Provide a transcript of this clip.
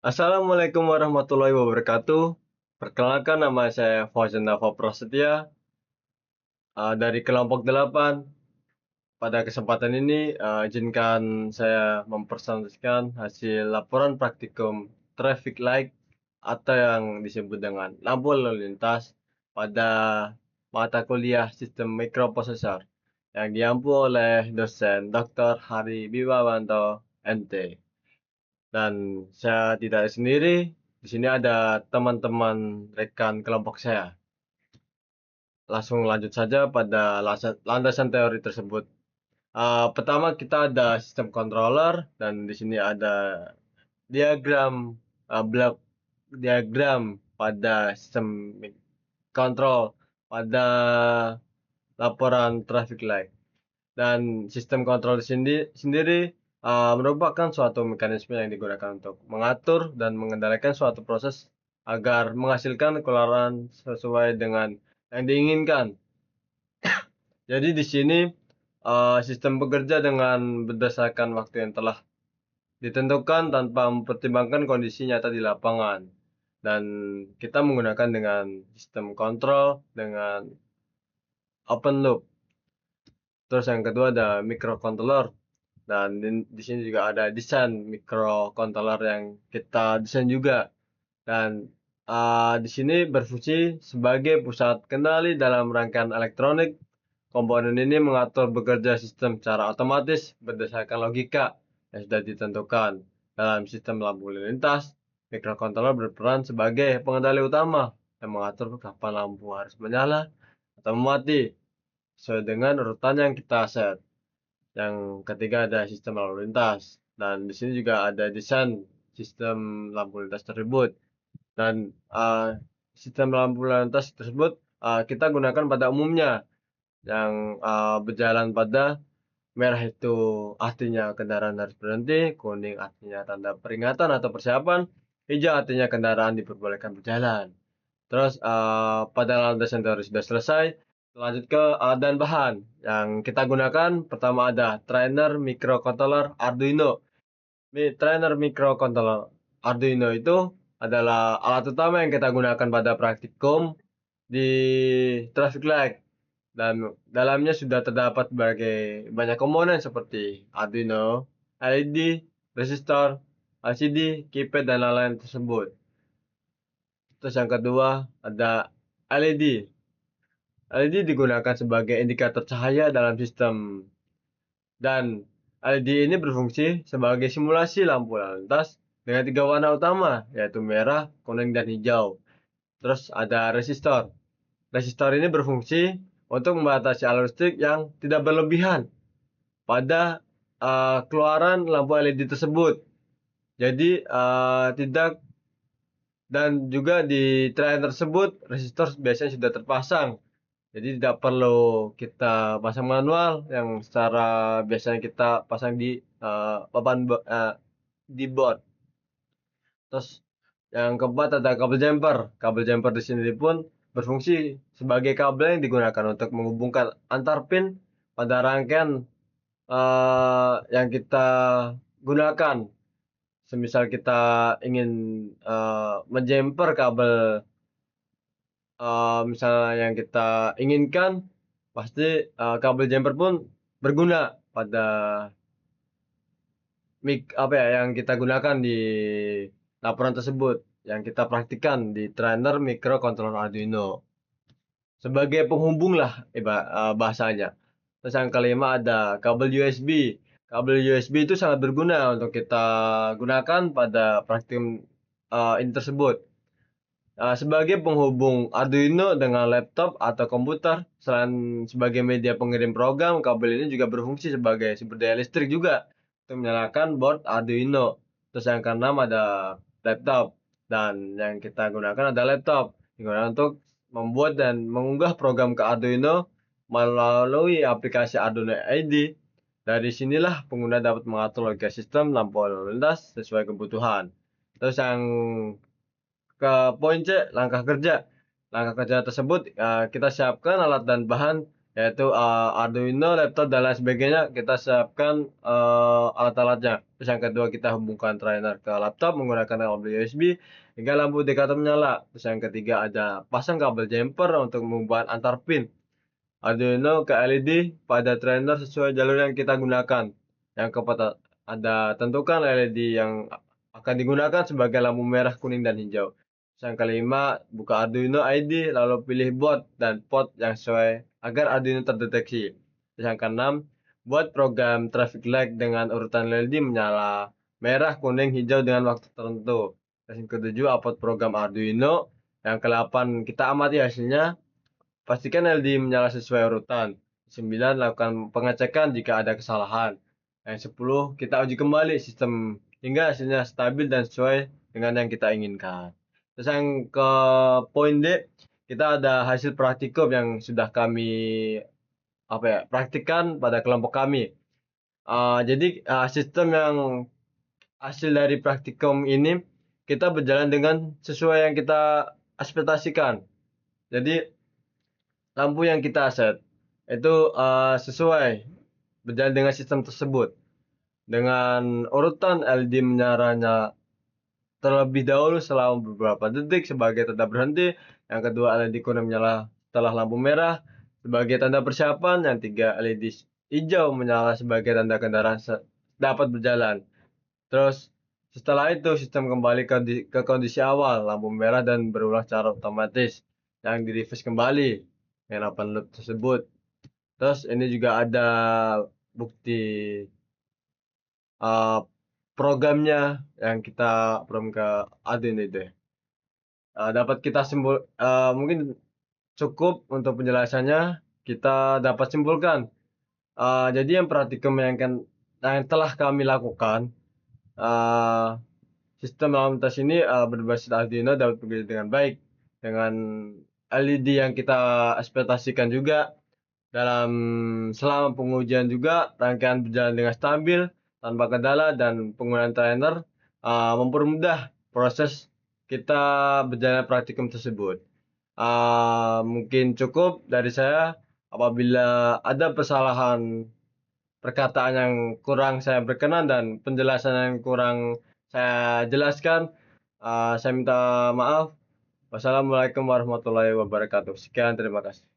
Assalamualaikum warahmatullahi wabarakatuh. Perkenalkan nama saya Fauzan Nafa Prasetya dari kelompok 8. Pada kesempatan ini izinkan saya mempresentasikan hasil laporan praktikum traffic light atau yang disebut dengan lampu lalu lintas pada mata kuliah sistem mikroprosesor yang diampu oleh dosen Dr. Hari Bibawanto MT. Dan saya tidak sendiri, di sini ada teman-teman rekan kelompok saya. Langsung lanjut saja pada landasan teori tersebut. Pertama kita ada sistem controller dan di sini ada diagram blok diagram pada sistem kontrol pada laporan traffic light. Dan sistem kontrol di sini sendiri merupakan suatu mekanisme yang digunakan untuk mengatur dan mengendalikan suatu proses agar menghasilkan keluaran sesuai dengan yang diinginkan. Jadi di sini sistem bekerja dengan berdasarkan waktu yang telah ditentukan tanpa mempertimbangkan kondisi nyata di lapangan. Dan kita menggunakan dengan sistem kontrol dengan open loop. Terus yang kedua ada microcontroller. Dan di sini juga ada desain microcontroller yang kita desain juga. Dan di sini berfungsi sebagai pusat kendali dalam rangkaian elektronik. Komponen ini mengatur bekerja sistem secara otomatis berdasarkan logika yang sudah ditentukan. Dalam sistem lampu lalu lintas, microcontroller berperan sebagai pengendali utama yang mengatur kapan lampu harus menyala atau mati sesuai dengan urutan yang kita set. Yang ketiga ada sistem lalu lintas, dan di sini juga ada desain sistem lampu lintas tersebut. Dan sistem lampu lintas tersebut kita gunakan pada umumnya yang berjalan pada merah itu artinya kendaraan harus berhenti, kuning artinya tanda peringatan atau persiapan, hijau artinya kendaraan diperbolehkan berjalan. Terus pada landasan teori sudah selesai, lanjut ke alat dan bahan yang kita gunakan. Pertama ada trainer microcontroller Arduino. Trainer microcontroller Arduino itu adalah alat utama yang kita gunakan pada praktikum di traffic light. Dan dalamnya sudah terdapat berbagai banyak komponen seperti Arduino, LED, resistor, LCD, keypad, dan lain-lain tersebut. Terus yang kedua ada LED. LED digunakan sebagai indikator cahaya dalam sistem, dan LED ini berfungsi sebagai simulasi lampu lalu lintas dengan 3 warna utama, yaitu merah, kuning, dan hijau. Terus ada resistor. Resistor ini berfungsi untuk membatasi arus listrik yang tidak berlebihan pada keluaran lampu LED tersebut. Jadi tidak, dan juga di trainer tersebut resistor biasanya sudah terpasang. Jadi tidak perlu kita pasang manual yang secara biasanya kita pasang di papan di board. Terus yang keempat ada kabel jumper. Kabel jumper di sini pun berfungsi sebagai kabel yang digunakan untuk menghubungkan antar pin pada rangkaian yang kita gunakan. Semisal kita ingin menjumper kabel misalnya yang kita inginkan, pasti kabel jumper pun berguna pada yang kita gunakan di laporan tersebut, yang kita praktikkan di trainer microcontroller Arduino. Sebagai penghubung lah bahasanya. Terus yang kelima ada kabel USB. Kabel USB itu sangat berguna untuk kita gunakan pada praktikum ini tersebut. Sebagai penghubung Arduino dengan laptop atau komputer, selain sebagai media pengirim program, kabel ini juga berfungsi sebagai sumber daya listrik juga untuk menyalakan board Arduino. Terus yang keenam ada laptop, dan yang kita gunakan ada laptop digunakan untuk membuat dan mengunggah program ke Arduino melalui aplikasi Arduino ID. Dari sinilah pengguna dapat mengatur logika sistem lampu lalu lintas sesuai kebutuhan. Terus yang ke poin C, langkah kerja. Langkah kerja tersebut kita siapkan alat dan bahan yaitu Arduino, laptop dan lain sebagainya. Kita siapkan alat-alatnya. Terus yang kedua kita hubungkan trainer ke laptop menggunakan kabel USB hingga lampu indikator menyala. Terus yang ketiga ada pasang kabel jumper untuk mengubah antar pin Arduino ke LED pada trainer sesuai jalur yang kita gunakan. Yang keempat ada tentukan LED yang akan digunakan sebagai lampu merah, kuning, dan hijau. Yang kelima, buka Arduino ID, lalu pilih board dan port yang sesuai agar Arduino terdeteksi. Yang keenam, buat program traffic light dengan urutan LED menyala merah, kuning, hijau dengan waktu tertentu. Yang ketujuh, upload program Arduino. Yang kedelapan, kita amati hasilnya. Pastikan LED menyala sesuai urutan. 9. Lakukan pengecekan jika ada kesalahan. Yang 10. Kita uji kembali sistem hingga hasilnya stabil dan sesuai dengan yang kita inginkan. Terus yang ke poin D, kita ada hasil praktikum yang sudah kami praktikkan pada kelompok kami. Jadi sistem yang hasil dari praktikum ini kita berjalan dengan sesuai yang kita ekspektasikan. Jadi lampu yang kita set itu sesuai berjalan dengan sistem tersebut. Dengan urutan LED menyalanya terlebih dahulu selama beberapa detik sebagai tanda berhenti. Yang kedua LED kuning menyala setelah lampu merah sebagai tanda persiapan. Yang tiga LED hijau menyala sebagai tanda kendaraan dapat berjalan. Terus setelah itu sistem kembali ke kondisi awal, lampu merah dan berulang secara otomatis yang di-reverse kembali dengan 8 loop tersebut. Terus ini juga ada bukti programnya yang kita program ke Arduino itu. Dapat kita mungkin cukup untuk penjelasannya. Kita dapat simpulkan. Jadi yang praktikum yang telah kami lakukan, sistem lalu lintas ini berbasis Arduino dapat bekerja dengan baik dengan LED yang kita ekspektasikan juga. Selama pengujian juga rangkaian berjalan dengan stabil tanpa kendala dan penggunaan trainer mempermudah proses kita berjalan praktikum tersebut. Mungkin cukup dari saya. Apabila ada kesalahan perkataan yang kurang saya berkenan dan penjelasan yang kurang saya jelaskan, saya minta maaf. Wassalamualaikum warahmatullahi wabarakatuh. Sekian, terima kasih.